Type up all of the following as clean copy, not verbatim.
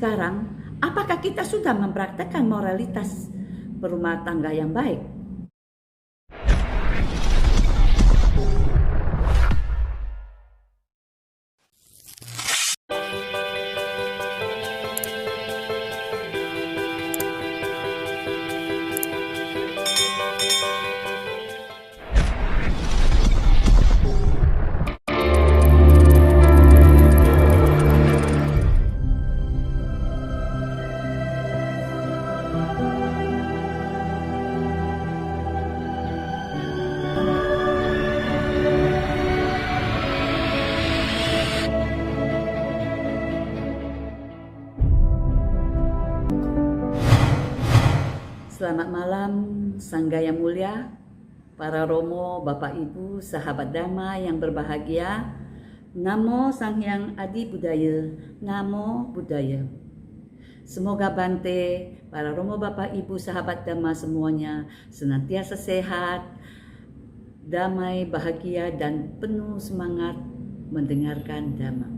Sekarang, apakah kita sudah mempraktekkan moralitas berumah tangga yang baik? Selamat malam, Sangga yang mulia, para Romo, Bapak Ibu, sahabat Dhamma yang berbahagia. Namo Sang Hyang Adi Budaya, Namo Buddhaya. Semoga Bante, para Romo, Bapak Ibu, sahabat Dhamma semuanya senantiasa sehat, damai, bahagia, dan penuh semangat mendengarkan Dhamma.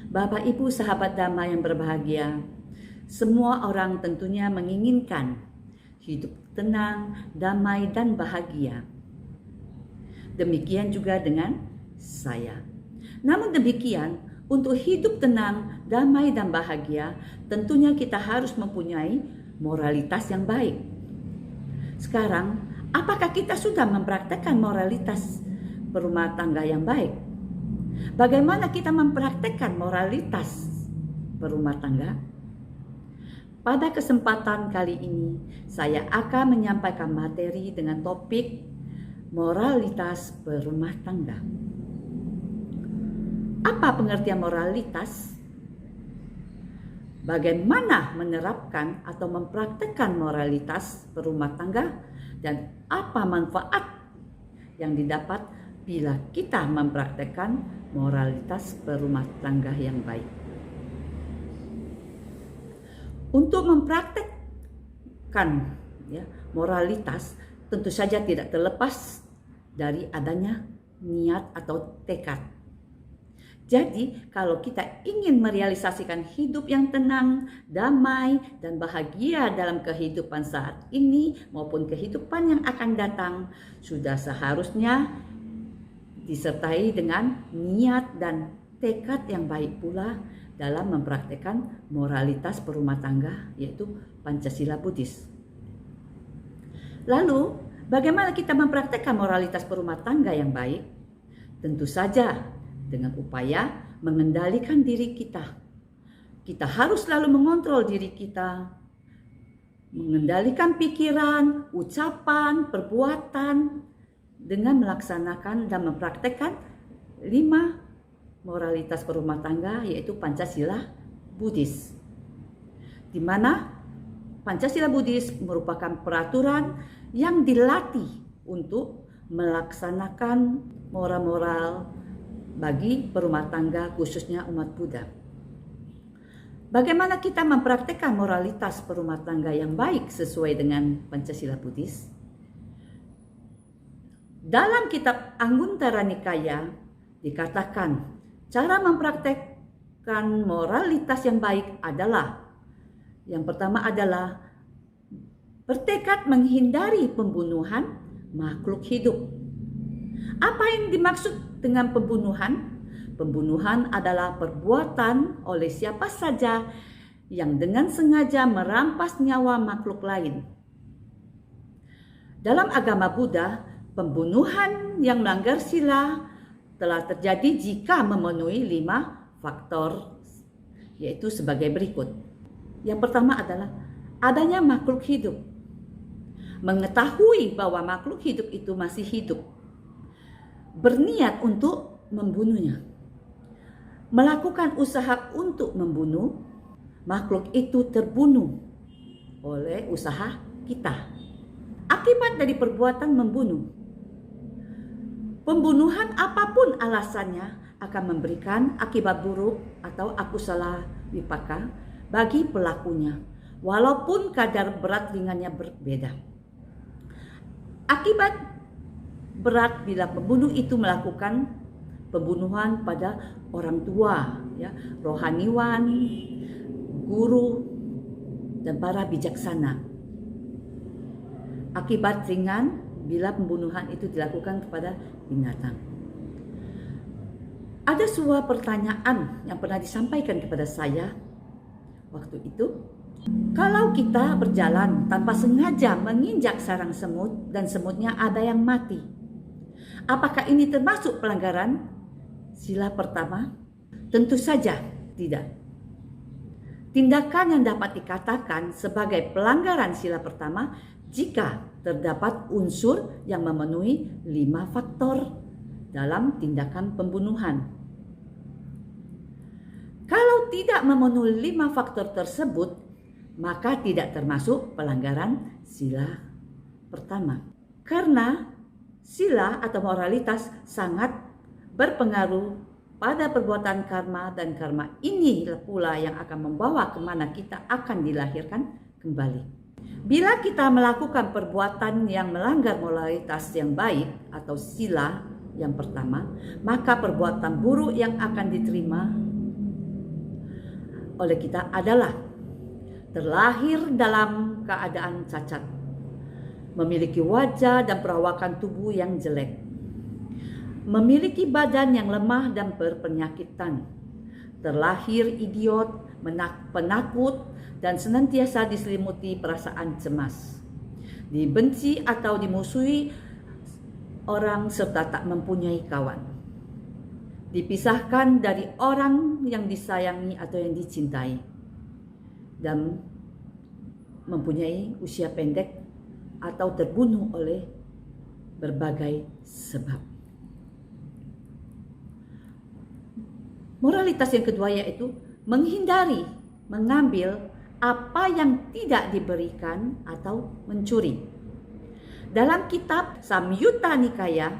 Bapak Ibu, sahabat Dhamma yang berbahagia, semua orang tentunya menginginkan hidup tenang, damai, dan bahagia. Demikian juga dengan saya. Namun demikian, untuk hidup tenang, damai, dan bahagia, tentunya kita harus mempunyai moralitas yang baik. Sekarang, apakah kita sudah mempraktekkan moralitas berumah tangga yang baik? Bagaimana kita mempraktekkan moralitas berumah tangga? Pada kesempatan kali ini, saya akan menyampaikan materi dengan topik moralitas berumah tangga. Apa pengertian moralitas? Bagaimana menerapkan atau mempraktekkan moralitas berumah tangga? Dan apa manfaat yang didapat bila kita mempraktekkan moralitas berumah tangga yang baik? Untuk mempraktekkan moralitas tentu saja tidak terlepas dari adanya niat atau tekad. Jadi kalau kita ingin merealisasikan hidup yang tenang, damai, dan bahagia dalam kehidupan saat ini maupun kehidupan yang akan datang, sudah seharusnya disertai dengan niat dan tekad yang baik pula dalam mempraktekkan moralitas berumah tangga, yaitu Pancasila Buddhis. Lalu, bagaimana kita mempraktekkan moralitas berumah tangga yang baik? Tentu saja dengan upaya mengendalikan diri kita. Kita harus selalu mengontrol diri kita, mengendalikan pikiran, ucapan, perbuatan dengan melaksanakan dan mempraktekkan 5 moralitas berumah tangga, yaitu Pancasila Buddhis, di mana Pancasila Buddhis merupakan peraturan yang dilatih untuk melaksanakan moral-moral bagi berumah tangga, khususnya umat Buddha. Bagaimana kita mempraktekkan moralitas berumah tangga yang baik sesuai dengan Pancasila Buddhis? Dalam kitab Anguttara Nikaya dikatakan cara mempraktekkan moralitas yang baik adalah, yang pertama adalah bertekad menghindari pembunuhan makhluk hidup. Apa yang dimaksud dengan pembunuhan? Pembunuhan adalah perbuatan oleh siapa saja yang dengan sengaja merampas nyawa makhluk lain. Dalam agama Buddha, pembunuhan yang melanggar sila telah terjadi jika memenuhi 5 faktor, yaitu sebagai berikut. Yang pertama adalah adanya makhluk hidup. Mengetahui bahwa makhluk hidup itu masih hidup, berniat untuk membunuhnya, melakukan usaha untuk membunuh, makhluk itu terbunuh oleh usaha kita. Akibat dari perbuatan membunuh, pembunuhan apapun alasannya akan memberikan akibat buruk atau akusala wipaka bagi pelakunya, walaupun kadar berat ringannya berbeda. Akibat berat bila pembunuh itu melakukan pembunuhan pada orang tua, ya, rohaniwan, guru, dan para bijaksana. Akibat ringan bila pembunuhan itu dilakukan kepada binatang. Ada sebuah pertanyaan yang pernah disampaikan kepada saya waktu itu. Kalau kita berjalan tanpa sengaja menginjak sarang semut dan semutnya ada yang mati, apakah ini termasuk pelanggaran sila pertama? Tentu saja tidak. Tindakan yang dapat dikatakan sebagai pelanggaran sila pertama jika terdapat unsur yang memenuhi 5 faktor dalam tindakan pembunuhan. Kalau tidak memenuhi 5 faktor tersebut, maka tidak termasuk pelanggaran sila pertama. Karena sila atau moralitas sangat berpengaruh pada perbuatan karma, dan karma ini pula yang akan membawa kemana kita akan dilahirkan kembali. Bila kita melakukan perbuatan yang melanggar moralitas yang baik atau sila yang pertama, maka perbuatan buruk yang akan diterima oleh kita adalah terlahir dalam keadaan cacat, memiliki wajah dan perawakan tubuh yang jelek, memiliki badan yang lemah dan berpenyakitan, terlahir idiot, penakut, dan senantiasa diselimuti perasaan cemas, dibenci atau dimusuhi orang serta tak mempunyai kawan, dipisahkan dari orang yang disayangi atau yang dicintai, dan mempunyai usia pendek atau terbunuh oleh berbagai sebab. Moralitas yang kedua yaitu menghindari mengambil apa yang tidak diberikan atau mencuri. Dalam kitab Samyutta Nikaya,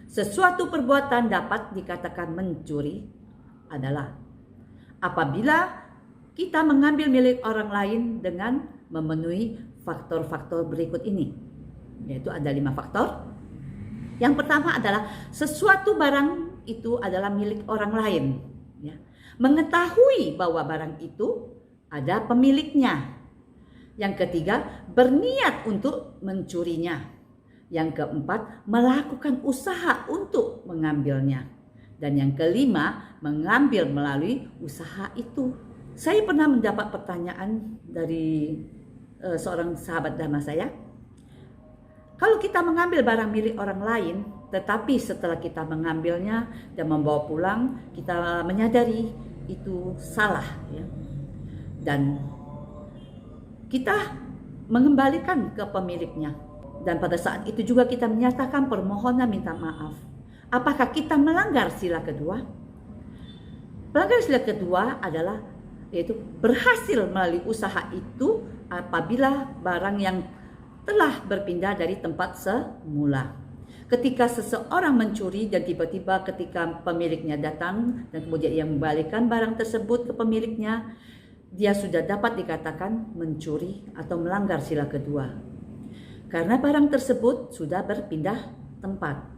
sesuatu perbuatan dapat dikatakan mencuri adalah apabila kita mengambil milik orang lain dengan memenuhi faktor-faktor berikut ini. Yaitu ada 5 faktor. Yang pertama adalah sesuatu barang itu adalah milik orang lain. Ya. Mengetahui bahwa barang itu ada pemiliknya. Yang ketiga, berniat untuk mencurinya. Yang keempat, melakukan usaha untuk mengambilnya. Dan yang kelima, mengambil melalui usaha itu. Saya pernah mendapat pertanyaan dari seorang sahabat dhamma saya. Kalau kita mengambil barang milik orang lain, tetapi setelah kita mengambilnya dan membawa pulang, kita menyadari itu salah, ya. Dan kita mengembalikan ke pemiliknya. Dan pada saat itu juga kita menyatakan permohonan minta maaf. Apakah kita melanggar sila kedua? Pelanggaran sila kedua adalah yaitu berhasil melalui usaha itu apabila barang yang telah berpindah dari tempat semula. Ketika seseorang mencuri dan tiba-tiba ketika pemiliknya datang dan kemudian ia membalikan barang tersebut ke pemiliknya, dia sudah dapat dikatakan mencuri atau melanggar sila kedua. Karena barang tersebut sudah berpindah tempat.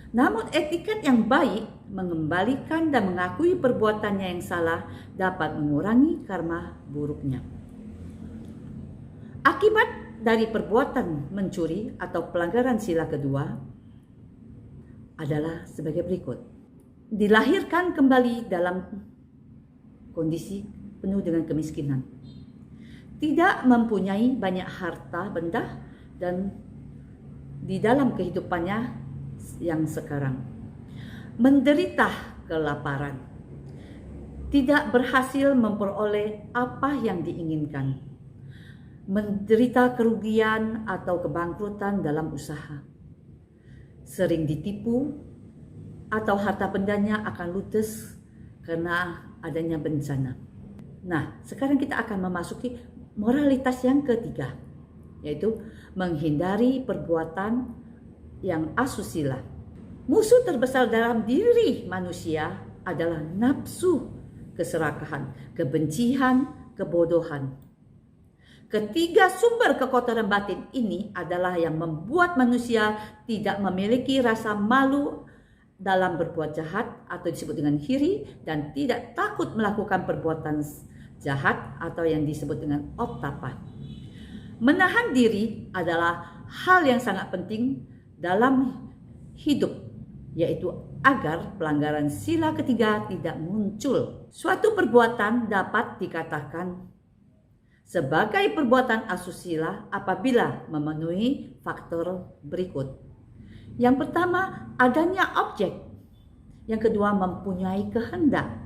Namun etiket yang baik mengembalikan dan mengakui perbuatannya yang salah dapat mengurangi karma buruknya. Akibat dari perbuatan mencuri atau pelanggaran sila kedua adalah sebagai berikut. Dilahirkan kembali dalam kondisi penuh dengan kemiskinan. Tidak mempunyai banyak harta benda dan di dalam kehidupannya yang sekarang menderita kelaparan, tidak berhasil memperoleh apa yang diinginkan, menderita kerugian atau kebangkrutan dalam usaha, sering ditipu atau harta bendanya akan ludes karena adanya bencana. Nah, sekarang kita akan memasuki moralitas yang ketiga, yaitu menghindari perbuatan yang asusila. Musuh terbesar dalam diri manusia adalah nafsu, keserakahan, kebencian, kebodohan. Ketiga sumber kekotoran batin ini adalah yang membuat manusia tidak memiliki rasa malu dalam berbuat jahat atau disebut dengan iri, dan tidak takut melakukan perbuatan jahat atau yang disebut dengan ottappa. Menahan diri adalah hal yang sangat penting dalam hidup, yaitu agar pelanggaran sila ketiga tidak muncul. Suatu perbuatan dapat dikatakan sebagai perbuatan asusila apabila memenuhi faktor berikut. Yang pertama, adanya objek. Yang kedua, mempunyai kehendak.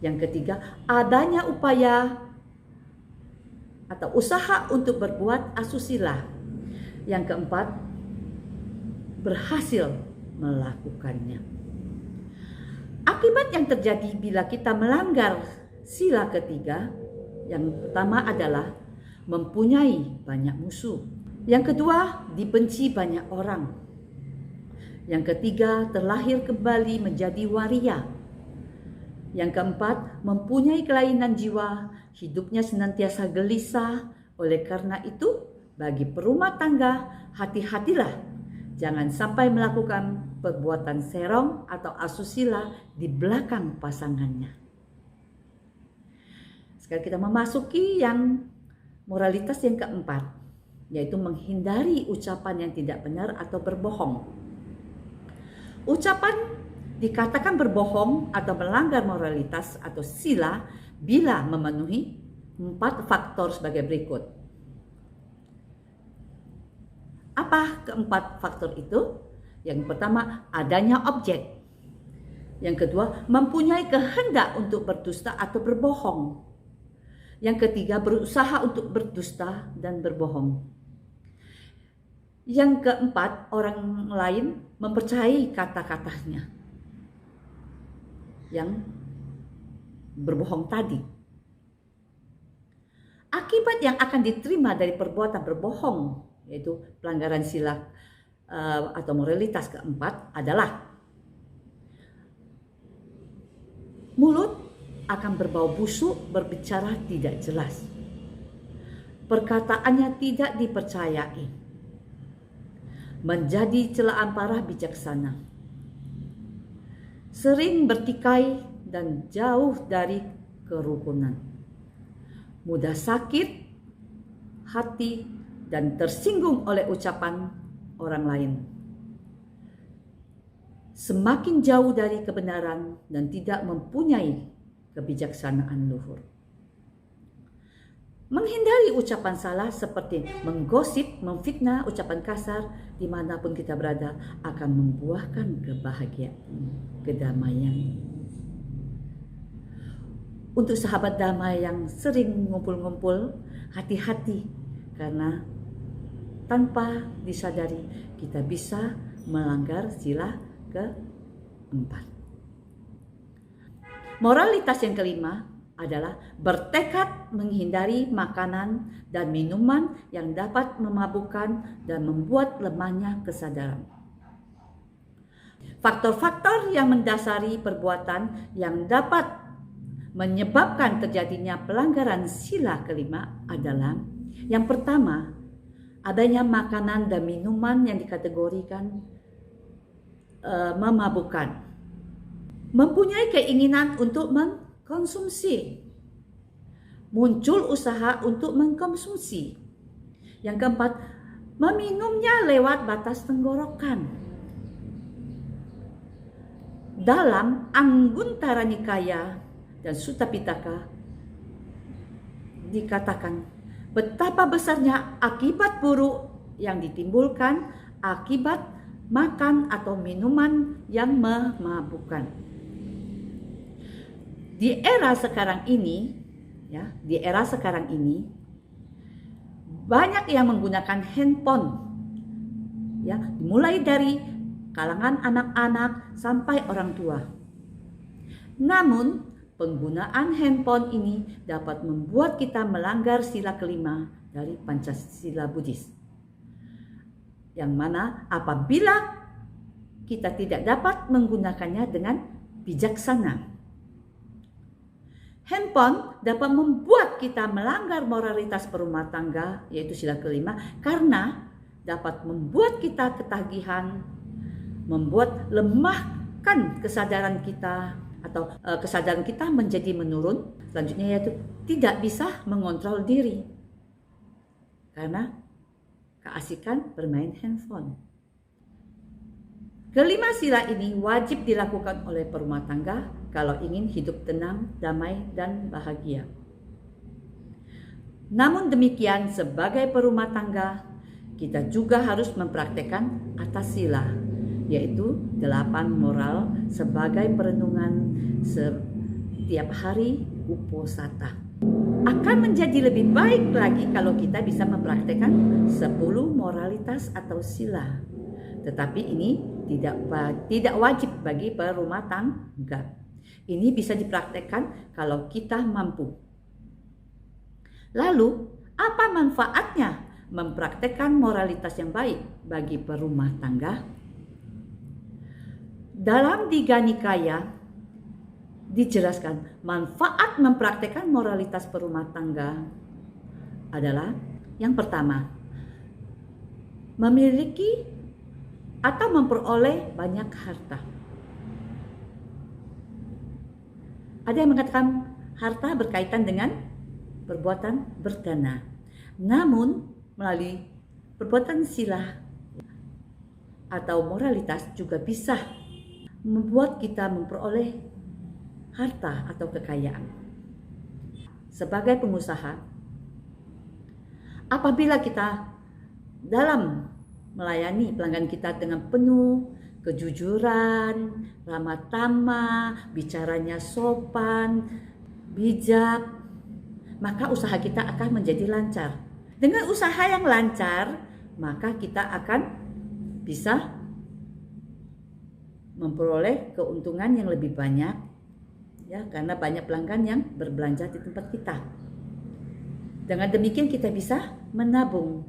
Yang ketiga, adanya upaya atau usaha untuk berbuat asusila. Yang keempat, berhasil melakukannya. Akibat yang terjadi bila kita melanggar sila ketiga, yang pertama adalah mempunyai banyak musuh. Yang kedua, dibenci banyak orang. Yang ketiga, terlahir kembali menjadi waria. Yang keempat, mempunyai kelainan jiwa, hidupnya senantiasa gelisah. Oleh karena itu, bagi perumah tangga, hati-hatilah, jangan sampai melakukan perbuatan serong atau asusila di belakang pasangannya. Sekarang kita memasuki yang moralitas yang keempat, yaitu menghindari ucapan yang tidak benar atau berbohong. Ucapan dikatakan berbohong atau melanggar moralitas atau sila bila memenuhi 4 faktor sebagai berikut. Apa keempat faktor itu? Yang pertama, adanya objek. Yang kedua, mempunyai kehendak untuk berdusta atau berbohong. Yang ketiga, berusaha untuk berdusta dan berbohong. Yang keempat, orang lain mempercayai kata-katanya yang berbohong tadi. Akibat yang akan diterima dari perbuatan berbohong, yaitu pelanggaran sila atau moralitas keempat, adalah mulut akan berbau busuk, berbicara tidak jelas, perkataannya tidak dipercayai, menjadi celaan parah bijaksana, sering bertikai dan jauh dari kerukunan, mudah sakit hati dan tersinggung oleh ucapan orang lain, semakin jauh dari kebenaran dan tidak mempunyai kebijaksanaan luhur. Menghindari ucapan salah seperti menggosip, memfitnah, ucapan kasar dimanapun kita berada akan membuahkan kebahagiaan, kedamaian. Untuk sahabat damai yang sering ngumpul-ngumpul, hati-hati karena tanpa disadari kita bisa melanggar sila keempat. Moralitas yang kelima adalah bertekad menghindari makanan dan minuman yang dapat memabukkan dan membuat lemahnya kesadaran. Faktor-faktor yang mendasari perbuatan yang dapat menyebabkan terjadinya pelanggaran sila kelima adalah: yang pertama, adanya makanan dan minuman yang dikategorikan memabukkan, mempunyai keinginan untuk konsumsi, muncul usaha untuk mengkonsumsi. Yang keempat, meminumnya lewat batas tenggorokan. Dalam Anguttara Nikaya dan Sutta Pitaka dikatakan betapa besarnya akibat buruk yang ditimbulkan akibat makan atau minuman yang memabukkan. Di era sekarang ini, banyak yang menggunakan handphone, mulai dari kalangan anak-anak sampai orang tua. Namun, penggunaan handphone ini dapat membuat kita melanggar sila kelima dari Pancasila Buddhis, yang mana apabila kita tidak dapat menggunakannya dengan bijaksana. Handphone dapat membuat kita melanggar moralitas perumah tangga, yaitu sila kelima, karena dapat membuat kita ketagihan, membuat lemah menyebabkan kesadaran kita menjadi menurun. Selanjutnya yaitu tidak bisa mengontrol diri karena keasikan bermain handphone. Kelima sila ini wajib dilakukan oleh perumah tangga kalau ingin hidup tenang, damai, dan bahagia. Namun demikian, sebagai perumah tangga, kita juga harus mempraktekkan atas sila, yaitu 8 moral sebagai perenungan setiap hari uposatha. Akan menjadi lebih baik lagi kalau kita bisa mempraktekkan 10 moralitas atau sila. Tetapi ini tidak wajib bagi perumah tangga. Ini bisa dipraktekkan kalau kita mampu. Lalu, apa manfaatnya mempraktekkan moralitas yang baik bagi perumah tangga? Dalam Digha Nikaya dijelaskan manfaat mempraktekkan moralitas perumah tangga adalah yang pertama, memiliki atau memperoleh banyak harta. Ada yang mengatakan harta berkaitan dengan perbuatan berdana. Namun melalui perbuatan sila atau moralitas juga bisa membuat kita memperoleh harta atau kekayaan. Sebagai pengusaha, apabila kita dalam melayani pelanggan kita dengan penuh kejujuran, ramah tamah, bicaranya sopan, bijak, maka usaha kita akan menjadi lancar. Dengan usaha yang lancar, maka kita akan bisa memperoleh keuntungan yang lebih banyak, ya, karena banyak pelanggan yang berbelanja di tempat kita. Dengan demikian kita bisa menabung.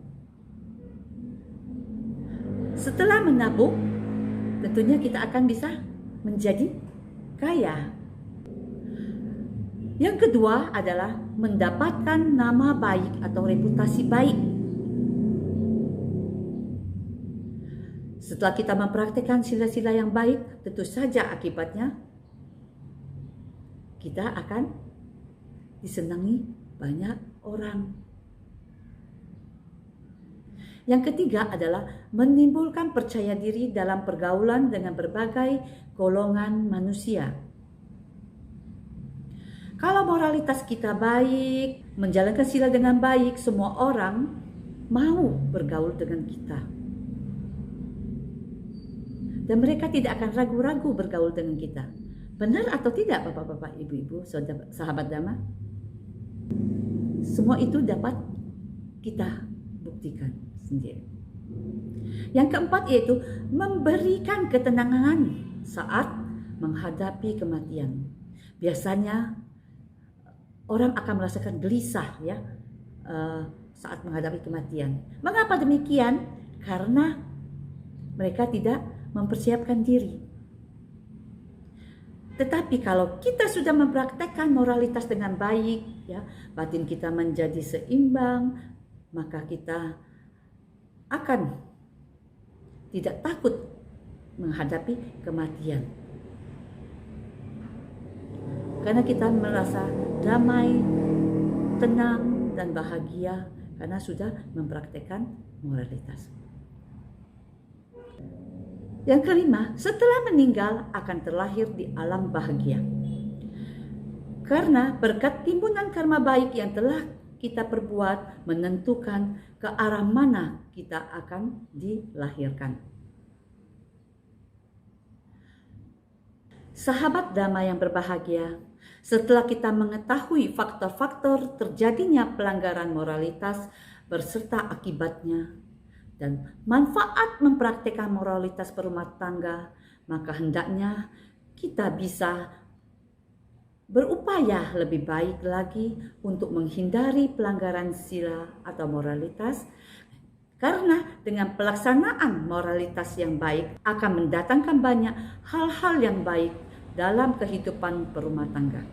Setelah menabung, tentunya kita akan bisa menjadi kaya. Yang kedua adalah mendapatkan nama baik atau reputasi baik. Setelah kita mempraktikkan sila-sila yang baik, tentu saja akibatnya kita akan disenangi banyak orang. Yang ketiga adalah menimbulkan percaya diri dalam pergaulan dengan berbagai golongan manusia. Kalau moralitas kita baik, menjalankan sila dengan baik, semua orang mau bergaul dengan kita. Dan mereka tidak akan ragu-ragu bergaul dengan kita. Benar atau tidak Bapak-bapak, Ibu-ibu, sahabat Dhamma? Semua itu dapat kita buktikan sendiri. Yang keempat yaitu memberikan ketenangan saat menghadapi kematian. Biasanya orang akan merasakan gelisah, ya, saat menghadapi kematian. Mengapa demikian? Karena mereka tidak mempersiapkan diri. Tetapi kalau kita sudah mempraktekkan moralitas dengan baik, ya, batin kita menjadi seimbang, maka kita akan tidak takut menghadapi kematian. Karena kita merasa damai, tenang, dan bahagia karena sudah mempraktekkan moralitas. Yang kelima, setelah meninggal akan terlahir di alam bahagia. Karena berkat timbunan karma baik yang telah kita perbuat menentukan ke arah mana kita akan dilahirkan. Sahabat Dhamma yang berbahagia, setelah kita mengetahui faktor-faktor terjadinya pelanggaran moralitas berserta akibatnya dan manfaat mempraktikkan moralitas perumah tangga, maka hendaknya kita bisa berupaya lebih baik lagi untuk menghindari pelanggaran sila atau moralitas, karena dengan pelaksanaan moralitas yang baik akan mendatangkan banyak hal-hal yang baik dalam kehidupan perumah tangga.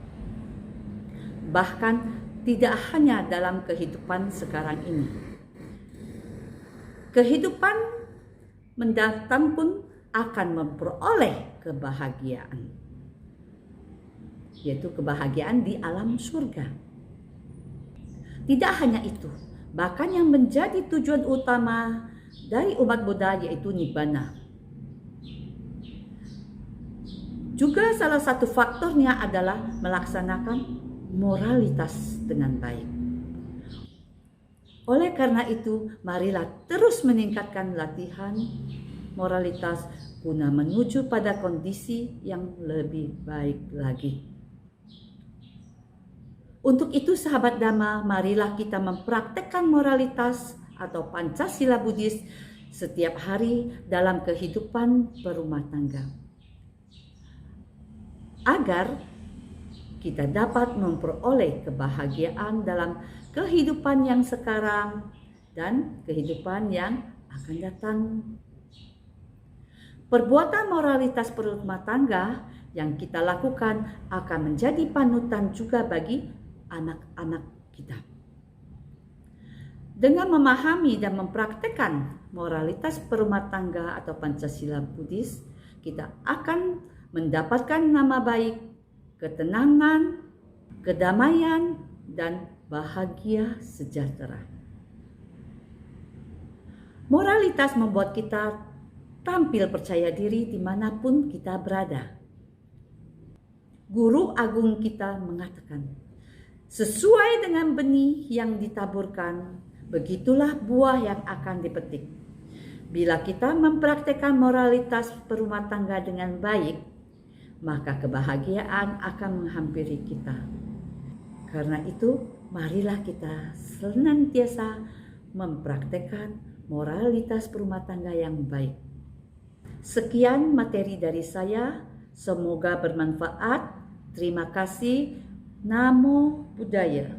Bahkan tidak hanya dalam kehidupan sekarang ini. Kehidupan mendatang pun akan memperoleh kebahagiaan, yaitu kebahagiaan di alam surga. Tidak hanya itu, bahkan yang menjadi tujuan utama dari umat Buddha yaitu Nibbana. Juga salah satu faktornya adalah melaksanakan moralitas dengan baik. Oleh karena itu, marilah terus meningkatkan latihan moralitas guna menuju pada kondisi yang lebih baik lagi. Untuk itu sahabat Dhamma, marilah kita mempraktekkan moralitas atau Pancasila Buddhis setiap hari dalam kehidupan berumah tangga, agar kita dapat memperoleh kebahagiaan dalam kehidupan yang sekarang dan kehidupan yang akan datang. Perbuatan moralitas berumah tangga yang kita lakukan akan menjadi panutan juga bagi anak-anak kita. Dengan memahami dan mempraktekkan moralitas berumah tangga atau Pancasila Buddhis, kita akan mendapatkan nama baik, ketenangan, kedamaian, dan bahagia sejahtera. Moralitas membuat kita tampil percaya diri dimanapun kita berada. Guru agung kita mengatakan, sesuai dengan benih yang ditaburkan, begitulah buah yang akan dipetik. Bila kita mempraktekkan moralitas berumah tangga dengan baik, maka kebahagiaan akan menghampiri kita. Karena itu, marilah kita senantiasa mempraktekkan moralitas berumah tangga yang baik. Sekian materi dari saya, semoga bermanfaat. Terima kasih. Namo Buddhaya.